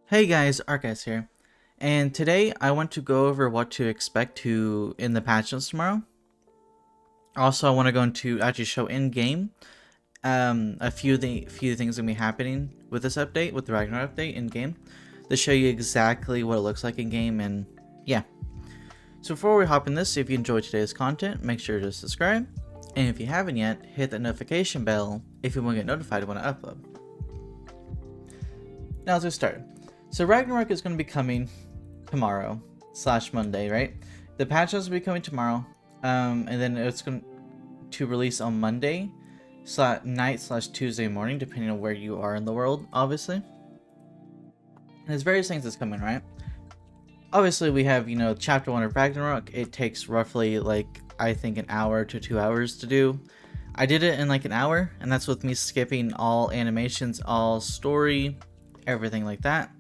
Hey guys, ArkhIce here, and today I want to go over what to expect in the patch notes tomorrow. Also, I want to go into actually show in game a few things gonna be happening with this update, with the Ragnarok update in game, to show you exactly what it looks like in game, and yeah. So before we hop in this, if you enjoyed today's content, make sure to subscribe, and if you haven't yet, hit the notification bell if you want to get notified when I upload. Now let's get started. So Ragnarok is going to be coming tomorrow / Monday, right? The patch notes will be coming tomorrow, and then it's going to release on Monday night / Tuesday morning, depending on where you are in the world, obviously. And there's various things that's coming, right? Obviously, we have, Chapter 1 of Ragnarok. It takes roughly, I think an hour to 2 hours to do. I did it in an hour, and that's with me skipping all animations, all story, everything like that.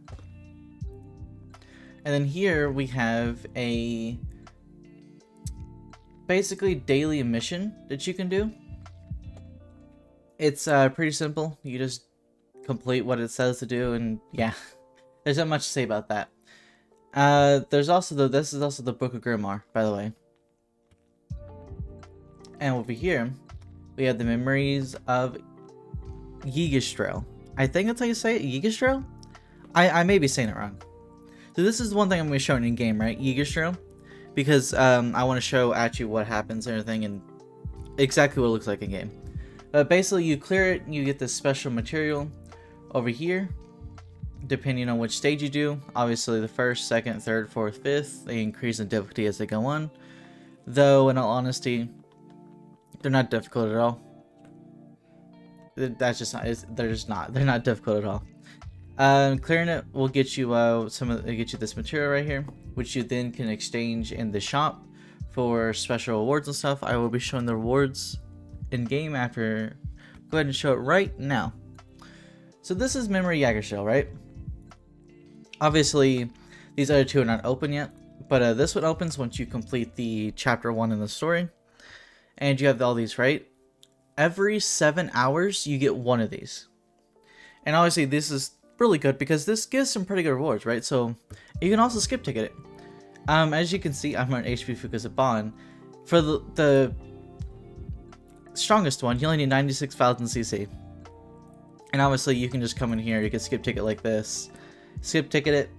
And then here we have a basically daily mission that you can do. It's pretty simple. You just complete what it says to do, and yeah, there's not much to say about that. There's also this is also the Book of Grimoire, by the way. And over here, we have the memories of Gigastrail. I think that's how you say it, Gigastrail? I may be saying it wrong. So this is one thing I'm going to be showing in game, right? Gigastrail. Because I want to show actually what happens and everything and exactly what it looks like in game. But basically you clear it and you get this special material over here. Depending on which stage you do. Obviously the first, second, third, fourth, fifth. They increase in difficulty as they go on. Though in all honesty, they're not difficult at all. That's just not, they're just not. They're not difficult at all. Clearing it will get you get you this material right here, which you then can exchange in the shop for special rewards and stuff. I will be showing the rewards in game after. Go ahead and show it right now. So this is Memory Gigastrail, right? Obviously, these other two are not open yet, but this one opens once you complete the chapter 1 in the story, and you have all these, right? Every 7 hours, you get one of these, and obviously this is really good because this gives some pretty good rewards, right? So you can also skip ticket it. As you can see, I'm on HP Fukusa Bond. For the strongest one, you only need 96,000 CC. And obviously you can just come in here, you can skip ticket like this. Skip ticket it,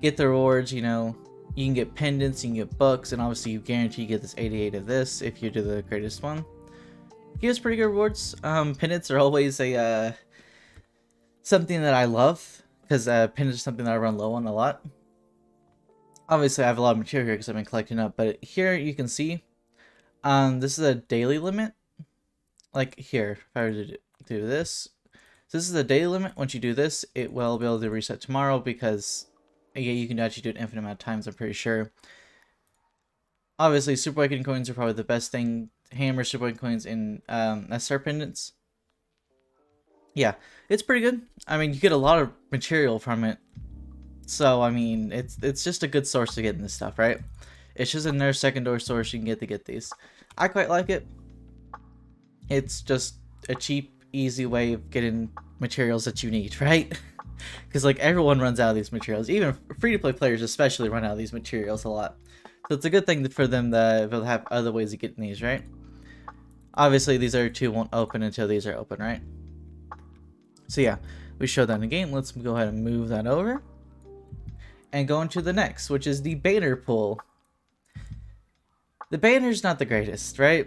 get the rewards, you can get pendants, you can get books, and obviously you guarantee you get this 88 of this if you do the greatest one. Gives pretty good rewards. Pendants are always a something that I love, because pendants are something that I run low on a lot. Obviously, I have a lot of material here because I've been collecting up, but here you can see, this is a daily limit. Like here, if I were to do this, so this is a daily limit. Once you do this, it will be able to reset tomorrow because, yeah, you can actually do it an infinite amount of times, I'm pretty sure. Obviously, Super Awakening coins are probably the best thing. Hammer Super Awakening coins in SR pendants. Yeah, it's pretty good. I mean, you get a lot of material from it. So, I mean, it's just a good source to get in this stuff, right? It's just another secondary source you can get these. I quite like it. It's just a cheap, easy way of getting materials that you need, right? Because, everyone runs out of these materials. Even free-to-play players especially run out of these materials a lot. So it's a good thing for them to have other ways of getting these, right? Obviously, these other two won't open until these are open, right? So yeah, we showed that in the game. Let's go ahead and move that over. And go into the next, which is the banner pool. The banner's not the greatest, right?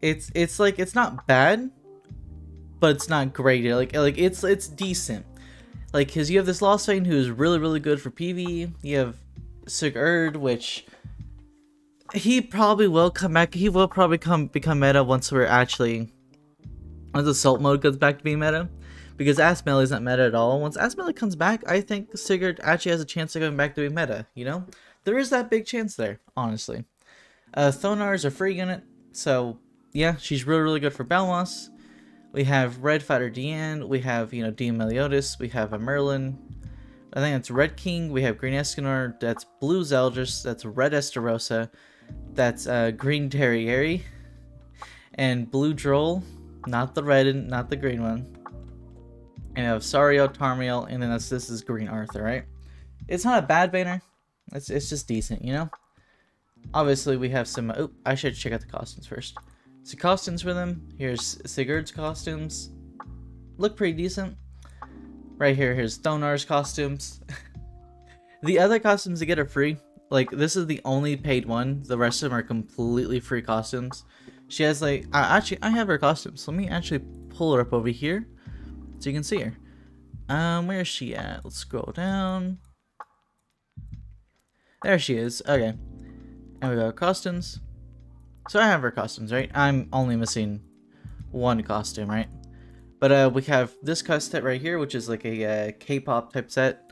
It's not bad, but it's not great. It's decent. Cause you have this Lost Fane who's really good for PvE. You have Sigurd, which he probably will come back. He will probably become meta once the Assault mode goes back to being meta. Because Ass Melee is not meta at all. Once Ass Melee comes back, I think Sigurd actually has a chance of going back to being meta, There is that big chance there, honestly. Thonar is a free unit, so yeah, she's really good for Balmos. We have Red Fighter Deanne, we have, Dean Meliodas, we have a Merlin. I think that's Red King, we have Green Escanor, that's Blue Zeldris, that's Red Estarossa, that's Green Terrieri, and Blue Droll, not the red and not the green one. And you have Sario, Tarmiel, and then this is Green Arthur, right? It's not a bad banner. It's just decent, you know? Obviously, we have some... Oh, I should check out the costumes first. So costumes for them. Here's Sigurd's costumes. Look pretty decent. Right here, here's Thonar's costumes. The other costumes you get are free. Like, this is the only paid one. The rest of them are completely free costumes. She has, like... actually, I have her costumes. Let me actually pull her up over here so you can see her. Where is she at? Let's scroll down. There she is. Okay. And we got costumes. So I have her costumes, right? I'm only missing one costume, right? But we have this costume set right here, which is like a K-pop type set.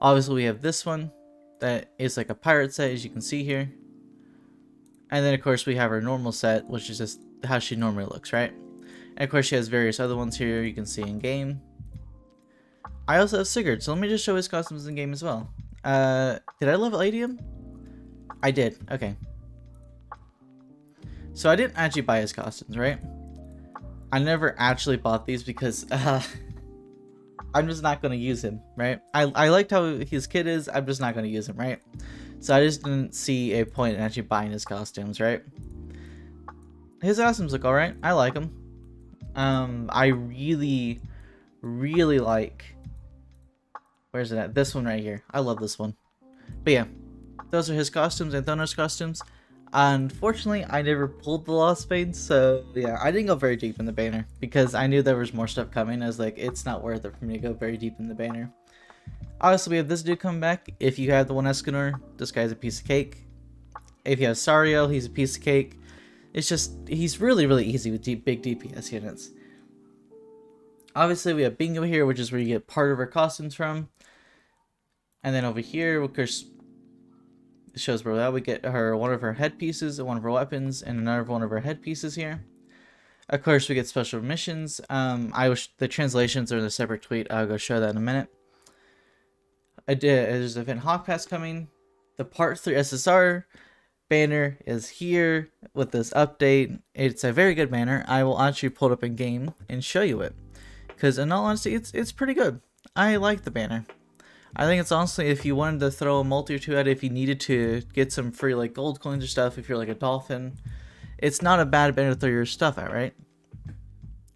Obviously, we have this one that is like a pirate set, as you can see here. And then, of course, we have her normal set, which is just how she normally looks, right? And, of course, she has various other ones here you can see in-game. I also have Sigurd, so let me just show his costumes in-game as well. Did I level 80 him? I did, okay. So I didn't actually buy his costumes, right? I never actually bought these because I'm just not going to use him, right? I liked how his kid is, I'm just not going to use him, right? So I just didn't see a point in actually buying his costumes, right? His costumes look alright, I like them. I really, really like... Where's it at? This one right here. I love this one. But yeah, those are his costumes and Thonar's costumes. Unfortunately, I never pulled the Lost Fades, so yeah, I didn't go very deep in the banner because I knew there was more stuff coming. I was like, it's not worth it for me to go very deep in the banner. Obviously, we have this dude coming back. If you have the one Escanor, this guy's a piece of cake. If you have Sario, he's a piece of cake. It's just, he's really, really easy with big DPS units. Obviously, we have Bingo here, which is where you get part of her costumes from. And then over here, of course, it shows where that we get her one of her headpieces, one of her weapons, and another one of her headpieces here. Of course, we get special missions. The translations are in a separate tweet. I'll go show that in a minute. There's an event Hawk Pass coming. The Part 3 SSR banner is here with this update. It's a very good banner. I will actually pull it up in game and show you it. Because in all honesty, it's pretty good. I like the banner. I think it's honestly, if you wanted to throw a multi or two at it, if you needed to get some free like gold coins or stuff, if you're like a dolphin, it's not a bad banner to throw your stuff at, right?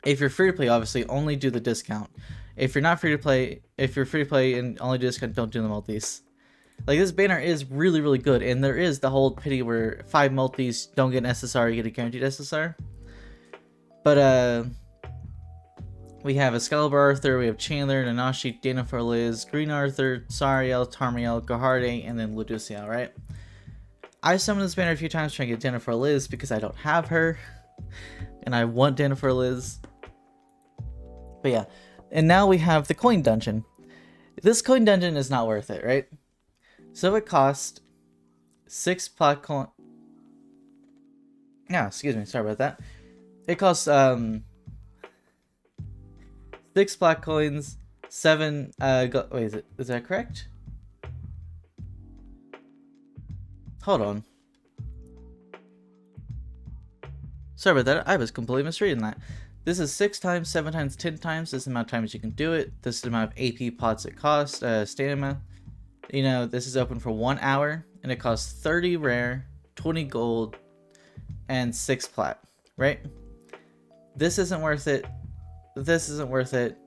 If you're free to play, obviously, only do the discount. If you're not free to play, if you're free to play and only do discount, don't do the multis. Like, this banner is really, really good, and there is the whole pity where 5 multis don't get an SSR, you get a guaranteed SSR. But, we have Excalibur Arthur, we have Chandler, Nanashi, Dana for Liz, Green Arthur, Sariel, Tarmiel, Gaharde, and then Luduciel, right? I summoned this banner a few times trying to get Dana for Liz because I don't have her. And I want Dana for Liz. But yeah. And now we have the coin dungeon. This coin dungeon is not worth it, right? So it cost 6 plat coin. Yeah, excuse me, sorry about that. It costs 6 plat coins, 7 wait, is that correct? Hold on. Sorry about that, I was completely misreading that. This is 6 times, 7 times, 10 times. This is the amount of times you can do it. This is the amount of AP pots it costs, stamina. You know, this is open for 1 hour, and it costs 30 rare, 20 gold, and 6 plat, right? This isn't worth it. This isn't worth it.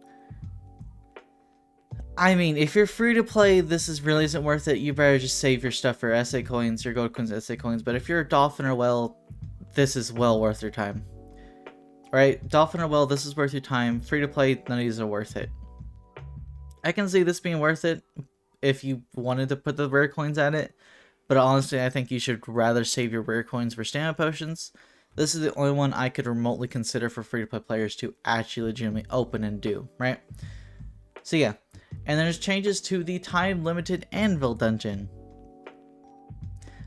I mean, if you're free to play, this really isn't worth it. You better just save your stuff for SA coins, your gold coins, SA coins. But if you're a dolphin or whale, this is well worth your time. Right? Dolphin or whale, this is worth your time. Free to play, none of these are worth it. I can see this being worth it if you wanted to put the rare coins at it. But honestly, I think you should rather save your rare coins for stamina potions. This is the only one I could remotely consider for free-to-play players to actually legitimately open and do, right? So yeah, and there's changes to the time-limited Anvil dungeon.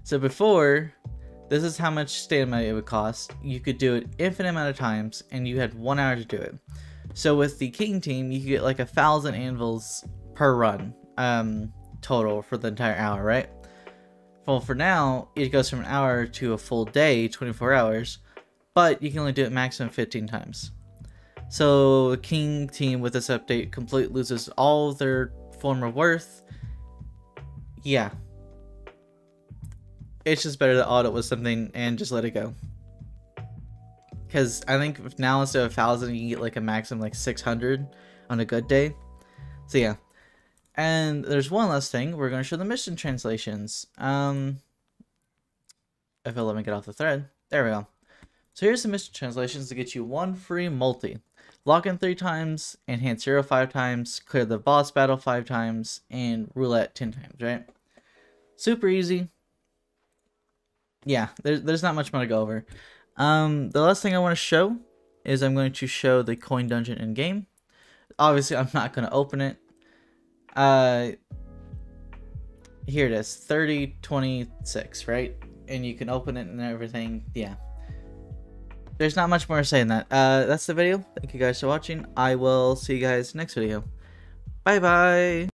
So before, this is how much stamina it would cost. You could do it infinite amount of times, and you had 1 hour to do it. So with the King team, you could get like 1,000 anvils per run, total for the entire hour, right? Well, for now, it goes from an hour to a full day, 24 hours, but you can only do it maximum 15 times. So the king team with this update completely loses all their former worth. Yeah. It's just better to audit with something and just let it go. Because I think now instead of 1,000, you can get like a maximum like 600 on a good day. So yeah. And there's one last thing. We're going to show the mission translations. If it'll let me get off the thread. There we go. So here's the mission translations to get you one free multi. Lock in 3 times, enhance hero 5 times, clear the boss battle 5 times, and roulette 10 times, right? Super easy. Yeah, there's not much more to go over. The last thing I want to show is I'm going to show the coin dungeon in game. Obviously, I'm not going to open it. Here it is, 3026, right? And you can open it and everything. Yeah. There's not much more to say in that. That's the video. Thank you guys for watching. I will see you guys next video. Bye bye.